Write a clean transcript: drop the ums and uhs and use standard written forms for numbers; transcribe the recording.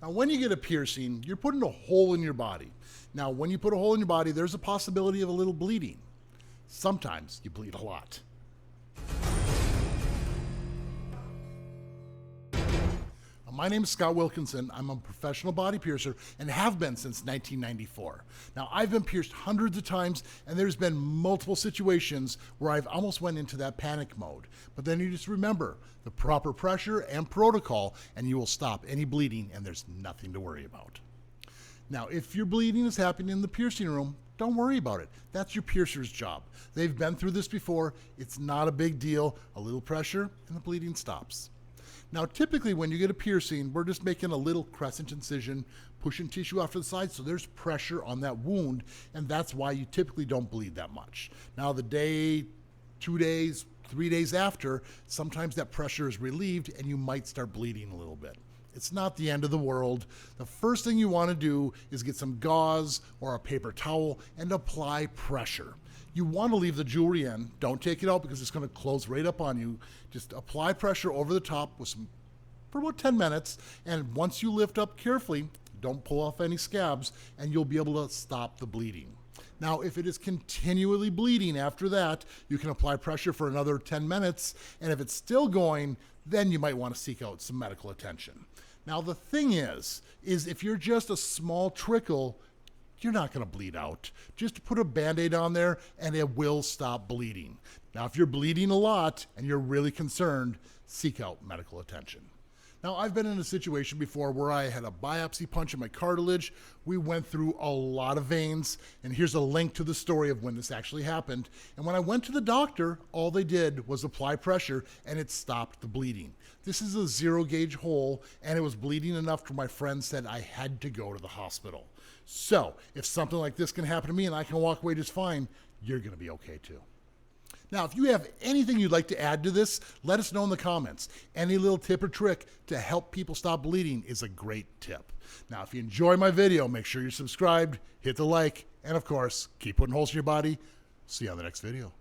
Now, when you get a piercing, you're putting a hole in your body. Now, when you put a hole in your body, there's a possibility of a little bleeding. Sometimes you bleed a lot. My name is Scott Wilkinson. I'm a professional body piercer and have been since 1994. Now, I've been pierced hundreds of times, and there's been multiple situations where I've almost went into that panic mode. But then you just remember the proper pressure and protocol, and you will stop any bleeding, and there's nothing to worry about. Now, if your bleeding is happening in the piercing room, don't worry about it. That's your piercer's job. They've been through this before. It's not a big deal. A little pressure, and the bleeding stops. Now, typically when you get a piercing, we're just making a little crescent incision, pushing tissue off to the side, so there's pressure on that wound, and that's why you typically don't bleed that much. Now, the day, 2 days, 3 days after, sometimes that pressure is relieved and you might start bleeding a little bit. It's not the end of the world. The first thing you want to do is get some gauze or a paper towel and apply pressure. You want to leave the jewelry in. Don't take it out because it's going to close right up on you. Just apply pressure over the top for about 10 minutes. And once you lift up carefully, don't pull off any scabs, and you'll be able to stop the bleeding. Now, if it is continually bleeding after that, you can apply pressure for another 10 minutes. And if it's still going, then you might want to seek out some medical attention. Now, the thing is if you're just a small trickle, you're not going to bleed out. Just put a Band-Aid on there and it will stop bleeding. Now, if you're bleeding a lot and you're really concerned, seek out medical attention. Now, I've been in a situation before where I had a biopsy punch in my cartilage. We went through a lot of veins, and here's a link to the story of when this actually happened. And when I went to the doctor, all they did was apply pressure, and it stopped the bleeding. This is a 0-gauge hole, and it was bleeding enough where my friend said I had to go to the hospital. So, if something like this can happen to me and I can walk away just fine, you're going to be okay too. Now, if you have anything you'd like to add to this, let us know in the comments. Any little tip or trick to help people stop bleeding is a great tip. Now, if you enjoy my video, make sure you're subscribed, hit the like, and of course, keep putting holes in your body. See you on the next video.